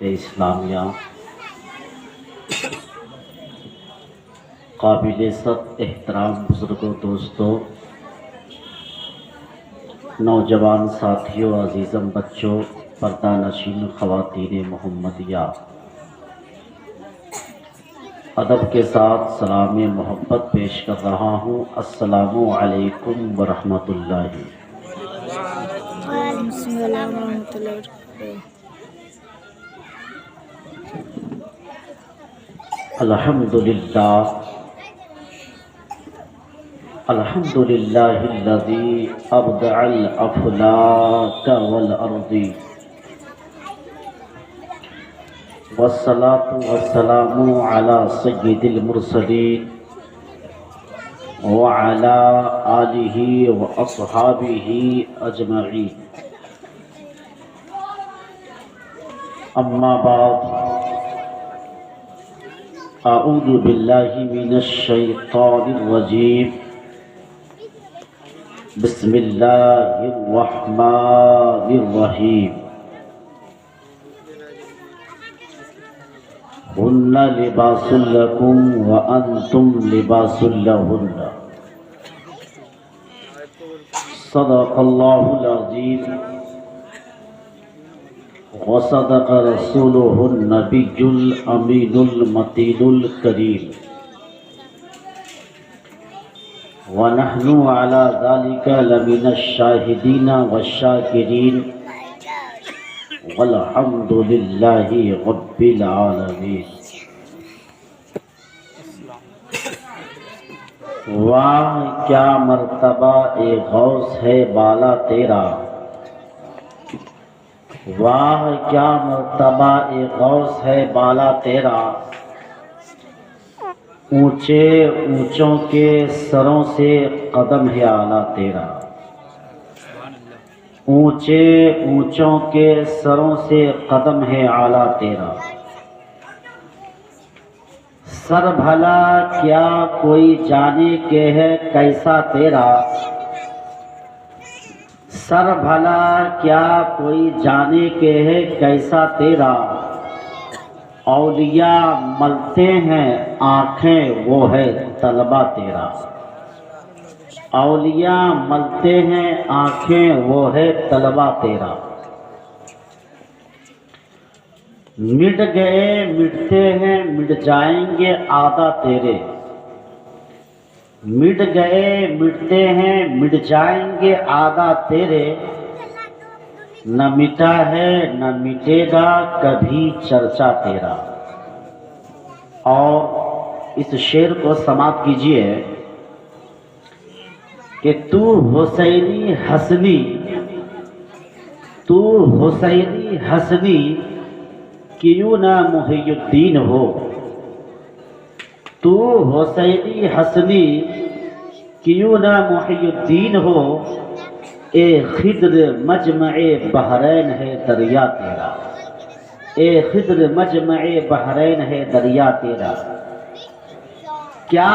इस्लामिया काबिल-ए-इज़्ज़त एहतराम बुज़ुर्गों, दोस्तों, नौजवान साथियों, अज़ीज़म बच्चों, पर्दा नशीन ख़वातीन मोहम्मदिया, अदब के साथ सलाम मोहब्बत पेश कर रहा हूँ। अस्सलामु अलैकुम व रहमतुल्लाहि। अल्हम्दुलिल्लाह अल्हम्दुलिल्लाहिल्लज़ी अबदअल अफ़लाक वल अर्ज़ी वस्सलातु वस्सलामु अला सय्यिदिल मुरसलीन व अला आलिहि व अस्हाबिहि अजमईन। अम्मा बाद, अऊज़ु बिल्लाहि मिनश शैतानिर रजीम। बिस्मिल्लाहिर रहमानिर रहीम। हुन्ना लिबासुल लकुम व अंतुम लिबासुल लहुन्ना। सदक़ल्लाहुल अज़ीम व सदक़ रसूलुहुन नबियुल अमीनुल मतीनुल करीम व नहनु अला ज़ालिका लमिनश शाहिदीन वश्शाकिरीन वल्हम्दुलिल्लाहि रब्बिल आलमीन। वाह क्या मर्तबा ए गौस है बाला तेरा, वाह क्या मर्तबा ए गौस है बाला तेरा। ऊंचे ऊंचों के सरों से कदम है आला तेरा, ऊंचे ऊंचों के सरों से कदम है आला तेरा। सर भला क्या कोई जाने के है कैसा तेरा, सर भला क्या कोई जाने के है कैसा तेरा। औलिया मलते हैं आँखें वो है तलबा तेरा, औलिया मलते हैं आँखें वो है तलबा तेरा। मिट गए मिटते हैं मिट जाएंगे आदा तेरे, मिट गए मिटते हैं मिट जाएंगे आदा तेरे। न मिटा है न मिटेगा कभी चर्चा तेरा। और इस शेर को समाप्त कीजिए कि तू हुसैनी हसनी, तू हुसैनी हसनी क्यों ना मुहियुद्दीन हो, तू हुसैनी हसनी क्यों ना मुहियुद्दीन हो। ए खिद्र मजमए बहरैन है दरिया तेरा, ए खिद्र मजमए बहरैन है दरिया तेरा। क्या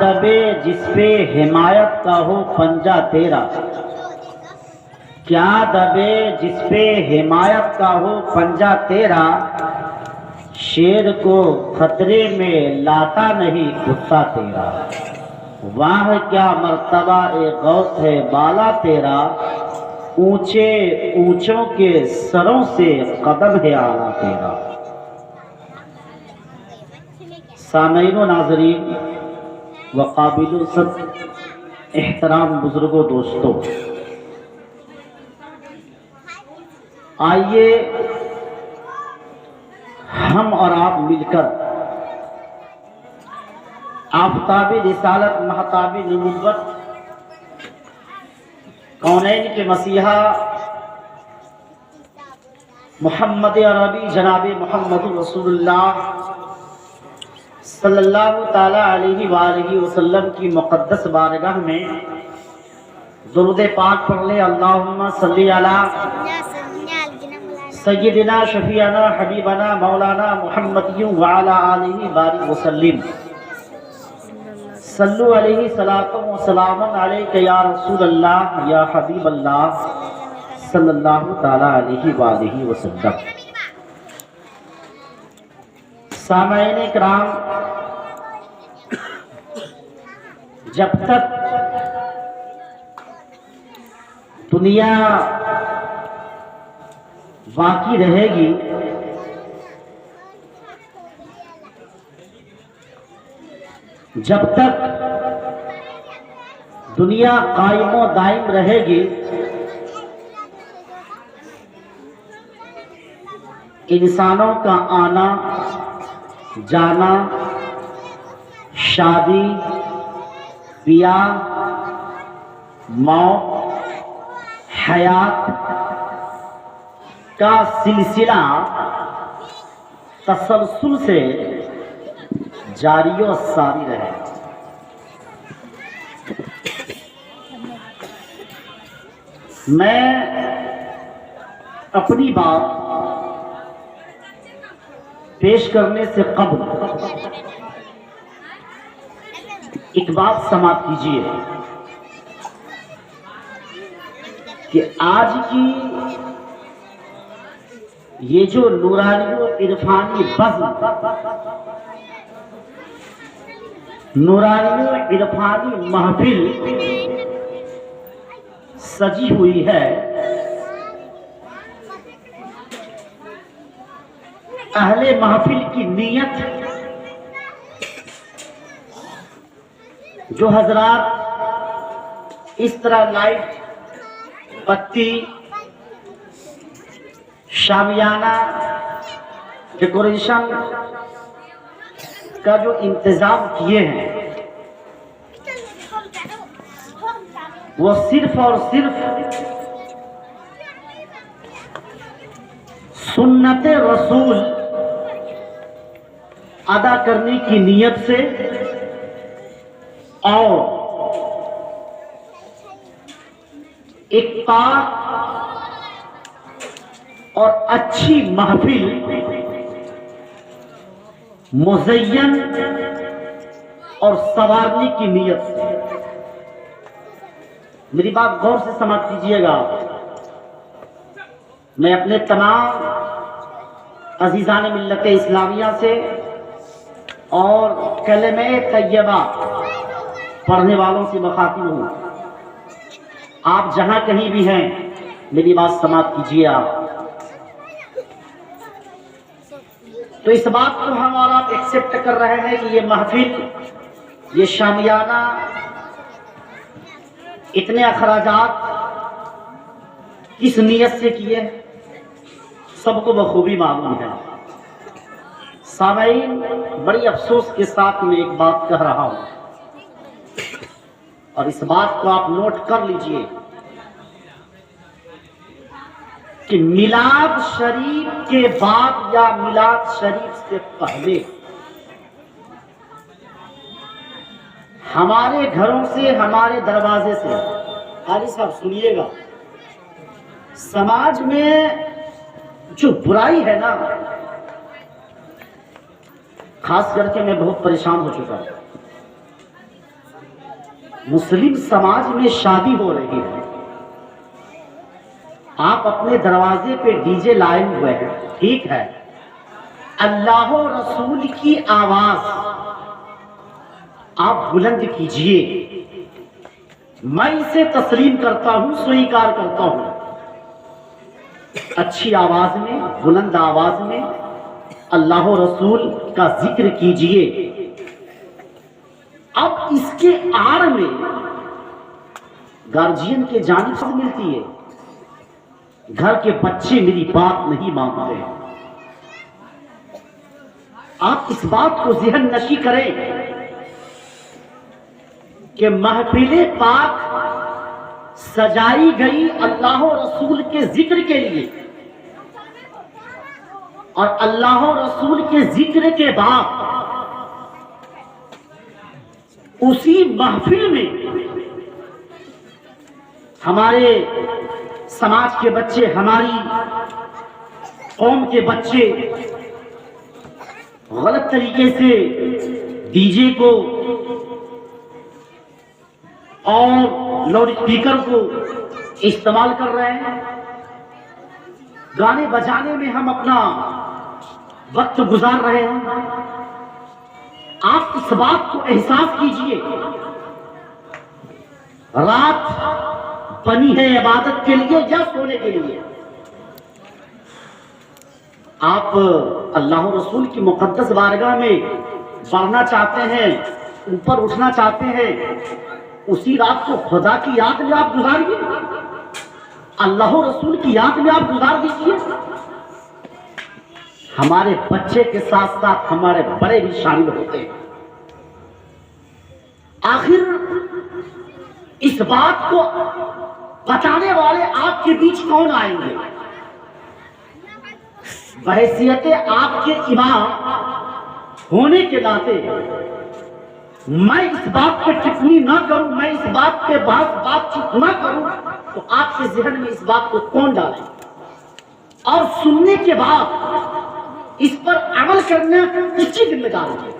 दबे जिसपे हिमायत का हो पंजा तेरा, क्या दबे जिसपे हिमायत का हो पंजा तेरा। शेर को खतरे में लाता नहीं कुत्ता तेरा। वाह क्या मर्तबा ए गौस है बाला तेरा, ऊंचे ऊंचों के सरों से कदम है आला तेरा। सामईन व नाज़रीन व काबिल-ए-इज़्ज़त एहतराम बुजुर्गों, दोस्तों, आइए हम और आप मिलकर आफ़ताबी रिसालत महताबी नबुव्वत कौनैन के मसीहा मोहम्मद अरबी जनाब मोहम्मद रसूलुल्लाह सल्लल्लाहु ताला अलैहि वालैहि वसल्लम की मुक़द्दस बारगाह में दुरूद पाक पढ़ ले। अल्लाहुम्मा सल्ली अला सय्यिदिना शफीअना हबीबना मौलाना मुहम्मदिय्यु व अला आलिहि बारिक वसल्लिम। सल्लु अलैहि सलातु व सलामुन अलैका या रसूलल्लाह या हबीबल्लाह। सल्लल्लाहु ताला अलैहि वसल्लम। सामईन इकराम, जब तक दुनिया बाकी रहेगी जब तक दुनिया कायमो दायम रहेगी, इंसानों का आना जाना, शादी ब्याह, मौत, हयात का सिलसिला तसलसल से जारी और सारी रहे। मैं अपनी बात पेश करने से कब्ल एक बात समाप्त कीजिए कि आज की ये जो नूरानी और इरफानी बज़्म, नूरानी और इरफानी महफिल सजी हुई है, अहले महफिल की नीयत जो हजरात इस तरह लाइट, बत्ती, शामियाना, डेकोरेशन का जो इंतजाम किए हैं, वो सिर्फ और सिर्फ सुन्नत रसूल अदा करने की नीयत से और एक पाक और अच्छी महफिल मुज़य्यन और संवारने की नीयत से। मेरी बात गौर से समझ कीजिएगा। मैं अपने तमाम अजीज़ान मिल्लत इस्लामिया से और कलमे तैयबा पढ़ने वालों से मुखातिब हूँ। आप जहां कहीं भी हैं, मेरी बात समाप्त कीजिए। आप तो इस बात को हम और आप एक्सेप्ट कर रहे हैं कि ये महफिल, ये शामियाना, इतने अखराजात किस नियत से किए सबको बखूबी मालूम है। सामईन, बड़ी अफसोस के साथ मैं एक बात कह रहा हूं और इस बात को आप नोट कर लीजिए कि मिलाद शरीफ के बाद या मिलाद शरीफ से पहले हमारे घरों से, हमारे दरवाजे से, हाजी साहब सुनिएगा, समाज में जो बुराई है ना, खास करके मैं बहुत परेशान हो चुका हूं। मुस्लिम समाज में शादी हो रही है, आप अपने दरवाजे पे डीजे लाए हुए हैं, ठीक है, अल्लाह और रसूल की आवाज आप बुलंद कीजिए। मैं इसे तस्लीम करता हूं, स्वीकार करता हूं। अच्छी आवाज में, बुलंद आवाज में अल्लाह और रसूल का जिक्र कीजिए। अब इसके आड़ में गार्जियन के जानिब से मिलती है, घर के बच्चे मेरी बात नहीं मानते। आप इस बात को ज़हन नशी करें कि महफिले पाक सजाई गई अल्लाह और रसूल के जिक्र के लिए, और अल्लाह और रसूल के जिक्र के बाद उसी महफिल में हमारे समाज के बच्चे, हमारी कौम के बच्चे गलत तरीके से डीजे को और लाउड स्पीकर को इस्तेमाल कर रहे हैं। गाने बजाने में हम अपना वक्त गुजार रहे हैं। आप इस बात को एहसास कीजिए, रात बनी है इबादत के लिए या सोने के लिए। आप अल्लाह रसूल की मुकद्दस बारगाह में बढ़ना चाहते हैं, ऊपर उठना चाहते हैं, उसी रात को खुदा की याद में आप गुजारिए, अल्लाह रसूल की याद में आप गुजार दीजिए। हमारे बच्चे के साथ साथ हमारे बड़े भी शामिल होते हैं। आखिर इस बात को बताने वाले आपके बीच कौन आएंगे? बहैसियत आपके इमाम होने के नाते मैं इस बात पे टिप्पणी ना करूं, मैं इस बात पे बातचीत ना करूं, तो आपके जहन में इस बात को कौन डाले? और सुनने के बाद इस पर अमल करना किसकी जिम्मेदारी है?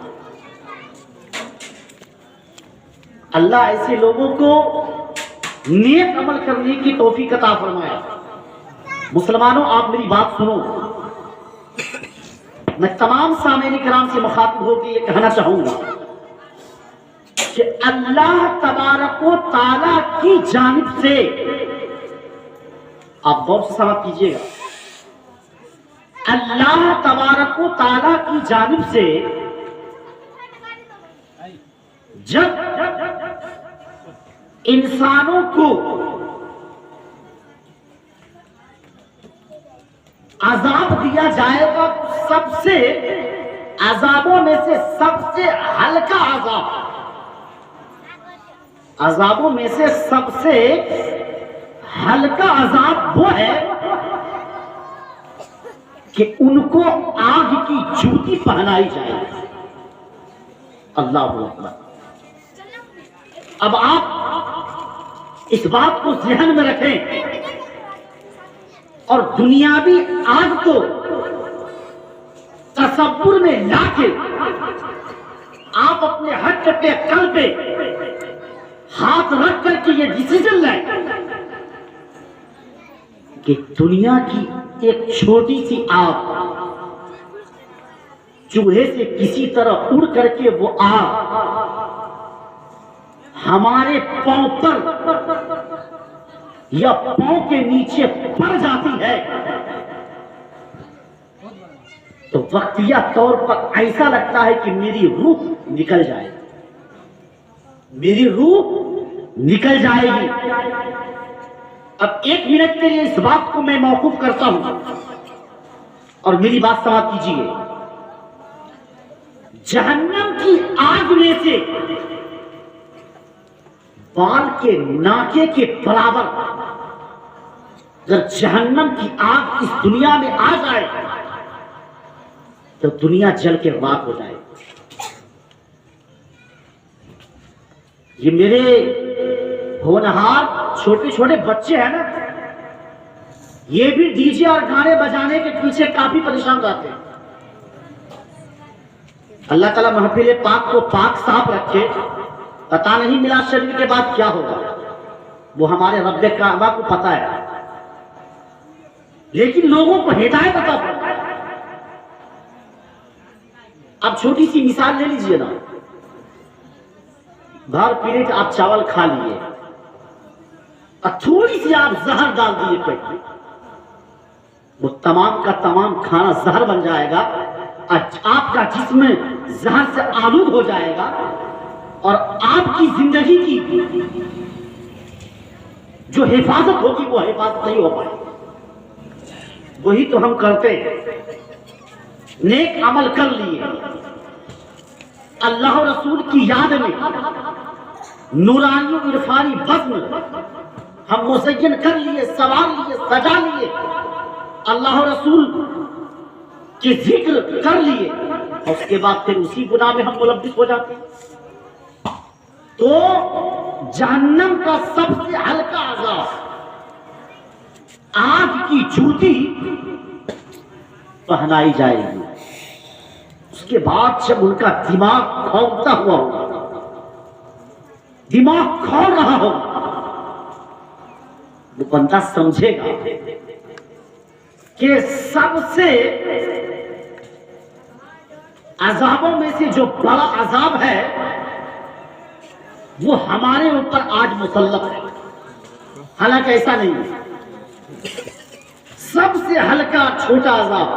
अल्लाह ऐसे लोगों को नेक अमल करने की तौफीक अता फरमाए। मुसलमानों, आप मेरी बात सुनो। मैं तमाम सामईन किराम से मुखातिब होकर ये कहना चाहूंगा कि अल्लाह तबारक व तआला की जानिब से, आप गौर से समाप्त कीजिएगा, अल्लाह तबारक व तआला की जानिब से जब इंसानों को अजाब दिया जाएगा, सबसे अजाबों में से सबसे हल्का अजाब, अजाबों में से सबसे हल्का अजाब वो है कि उनको आग की जूती पहनाई जाए। अल्लाह अकबर। अब आप इस बात को ज़हन में रखें और दुनियावी आग को तसव्वुर में लाके आप अपने हट पे कल पे हाथ रख करके ये डिसीजन लें कि दुनिया की एक छोटी सी आग चूहे से किसी तरह उड़ करके वो आग हमारे पांव पर या पांव के नीचे पड़ जाती है तो वक्तिया तौर पर ऐसा लगता है कि मेरी रूह निकल जाए, मेरी रूह निकल जाएगी। अब एक मिनट के लिए इस बात को मैं मौकूफ करता हूं और मेरी बात समाप्त कीजिए। जहन्नम की आग में से बाल के नाके के बराबर अगर जहन्नम की आग इस दुनिया में आ जाए तो दुनिया जल के राख हो जाए। ये मेरे होनहार छोटे छोटे बच्चे हैं ना, ये भी डीजे और गाने बजाने के पीछे काफी परेशान रहते हैं। अल्लाह ताला महफिल पाक को पाक साफ रखे। पता नहीं मिलाद शरीफ के बाद क्या होगा, वो हमारे रब्बे काबा को पता है, लेकिन लोगों को हिदायत अता फरमाए। अब छोटी सी मिसाल ले लीजिए ना, भर प्लेट आप चावल खा लिए और थोड़ी सी आप जहर डाल दिए पेट में, वो तमाम का तमाम खाना जहर बन जाएगा, आपका जिस्म जहर से आलूद हो जाएगा और आपकी जिंदगी की जो हिफाजत होगी वो हिफाजत नहीं हो पाएगी। वही तो हम करते हैं। नेक अमल कर लिए, अल्लाह रसूल की याद में नूरानी इरफानी बज़्म हम मुज़य्यन कर लिए, सवार लिए, सजा लिए, अल्लाह रसूल के जिक्र कर लिए और उसके बाद फिर उसी गुनाह में हम मुलव्विस हो जाते हैं। तो जहन्नम का सबसे हल्का अज़ाब आग की जूती पहनाई जाएगी। उसके बाद जब उनका दिमाग खौलता हुआ होगा, दिमाग खौल रहा होगा, वो बंदा समझेगा कि सबसे अजाबों में से जो बड़ा अजाब है वो हमारे ऊपर आज मुसल्लत है। हालांकि ऐसा नहीं है, सबसे हल्का छोटा अजाब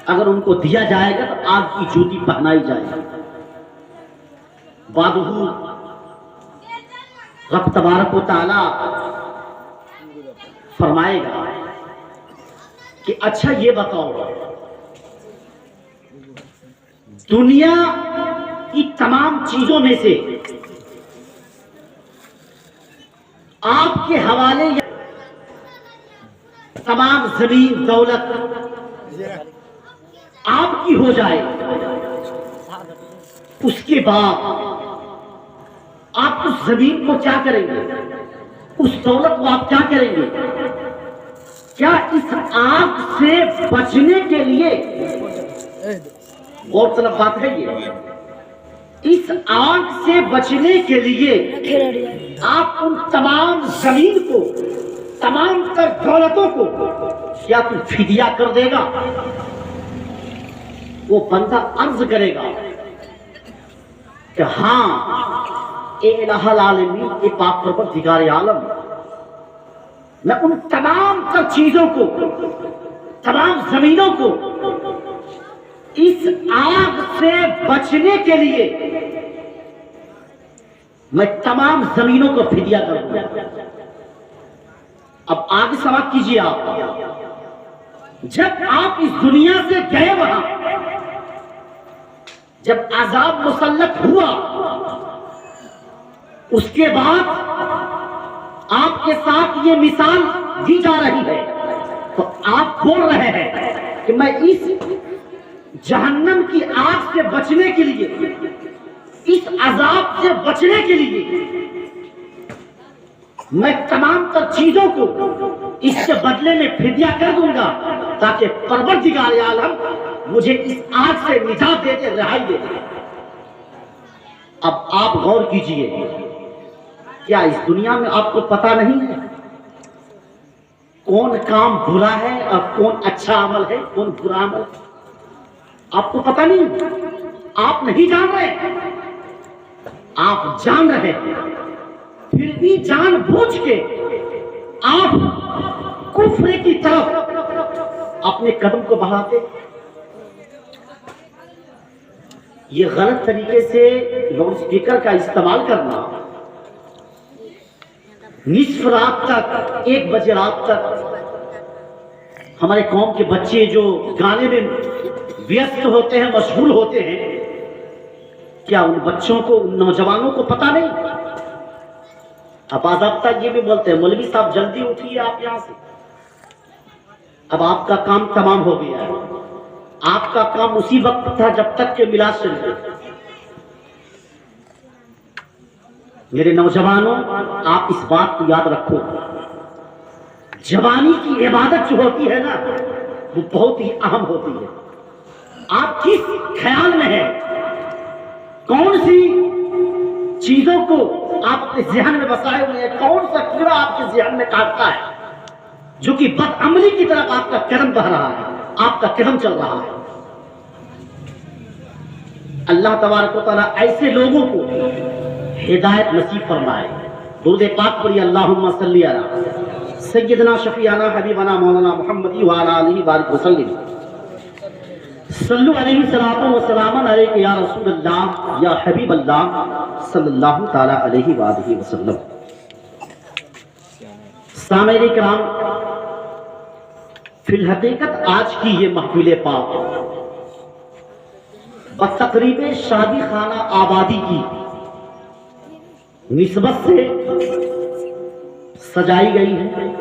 अगर उनको दिया जाएगा तो आग की ज्योति पहनाई जाएगी। बादहू रब तबारक व तआला फरमाएगा कि अच्छा ये बताओ, दुनिया की तमाम चीजों में से आपके हवाले या तमाम जमीन दौलत आपकी हो जाए, उसके बाद आप उस जमीन को क्या करेंगे, उस दौलत को आप क्या करेंगे? क्या इस आग से बचने के लिए, गौरतलब बात है ये, इस आग से बचने के लिए आप उन तमाम जमीन को, तमाम तर दौलतों को क्या तू फिदिया कर देगा? वो बंदा अर्ज करेगा कि हाँ ए इलाहल आलमीन, ए पाक परवरदिगार आलम, मैं उन तमाम तर चीजों को, तमाम जमीनों को इस आग से बचने के लिए मैं तमाम जमीनों को फिदिया कर दूंगा। अब आगे सवाल कीजिए आप, जब आप इस दुनिया से गए वहां, जब अजाब मुसल्लत हुआ, उसके बाद आपके साथ ये मिसाल दी जा रही है, तो आप बोल रहे हैं कि मैं इस जहन्नम की आग से बचने के लिए, इस अजाब से बचने के लिए मैं तमाम तर चीजों को इसके बदले में फिदिया कर दूंगा, ताकि परवरदिगार आलम मुझे इस आग से निजात दे दे, रिहाई दे दे। अब आप गौर कीजिए, क्या इस दुनिया में आपको पता नहीं है कौन काम बुरा है और कौन अच्छा अमल है, कौन बुरा अमल है? आपको पता नहीं, आप नहीं जान रहे, आप जान रहे हैं, फिर भी जानबूझ के आप कुफ्र की तरफ अपने कदम को बढ़ाते। ये गलत तरीके से लाउड स्पीकर का इस्तेमाल करना, निस्फ रात तक, 1 बजे रात तक हमारे कौम के बच्चे जो गाने में व्यस्त होते हैं, मशगूल होते हैं, क्या उन बच्चों को, उन नौजवानों को पता नहीं? अब बाज़ाब्ता ये भी बोलते हैं, मौलवी साहब जल्दी उठिए आप यहां से, अब आपका काम तमाम हो गया है। आपका काम उसी वक्त था जब तक के मिलाद शरीफ। मेरे नौजवानों, आप इस बात को याद रखो, जवानी की इबादत जो होती है ना, वो बहुत ही अहम होती है। आप किस ख्याल में हैं, कौन सी चीजों को आप अपने ज़हन में बसाए हुए हैं, कौन सा कीड़ा आपके ज़हन में काटता है जो कि बदअमली की तरफ आपका कदम बढ़ रहा है, आपका कदम चल रहा है। अल्लाह तबारक व तआला ऐसे लोगों को हिदायत नसीब फरमाए। दुरूद पाक पढ़िए, अल्लाहुम्मा सल्ली अला सय्यदना शफीअना हबीबना मौलाना मुहम्मदी व अला आलिहि बारिक वसल्लिम। सल्लु अलैहि सलातो व सलामन अलैका या रसूलल्लाह या हबीबल्लाह सल्लल्लाहु तआला अलैहि व आलिहि वसल्लम। सामईन किराम, फिल हकीकत आज की ये महफिल पाक बतकरीब शादी खाना आबादी की निस्बत से सजाई गई है।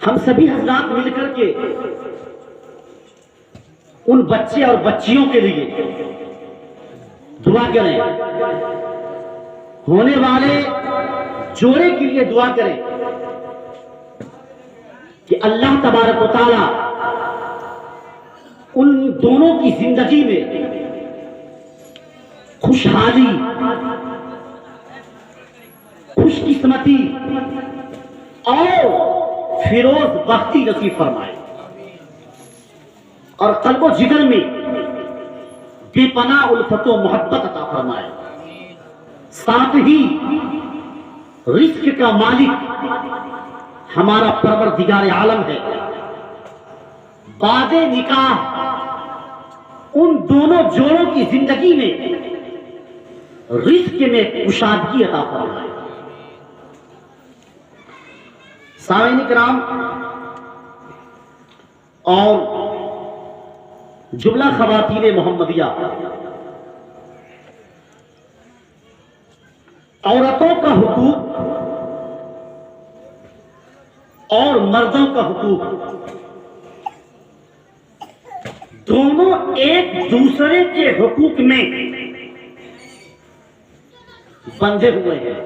हम सभी हजरात मिलकर के उन बच्चे और बच्चियों के लिए दुआ करें, होने वाले जोड़े के लिए दुआ करें कि अल्लाह तबारक व तआला उन दोनों की जिंदगी में खुशहाली, खुशकिस्मती, और फिरोज बख्ती नसीब फरमाए और कल्बो जिगर में बेपनाह उल्फतो मोहब्बत अता फरमाए। साथ ही रिस्क का मालिक हमारा परवरदिगार आलम है। बादे निकाह उन दोनों जोड़ों की जिंदगी में रिस्क में कुशादगी अता फरमाए। सामीन किराम और जुमला खवातीन मोहम्मदिया, औरतों का हुकूक और मर्दों का हुकूक दोनों एक दूसरे के हुकूक में बंधे हुए हैं।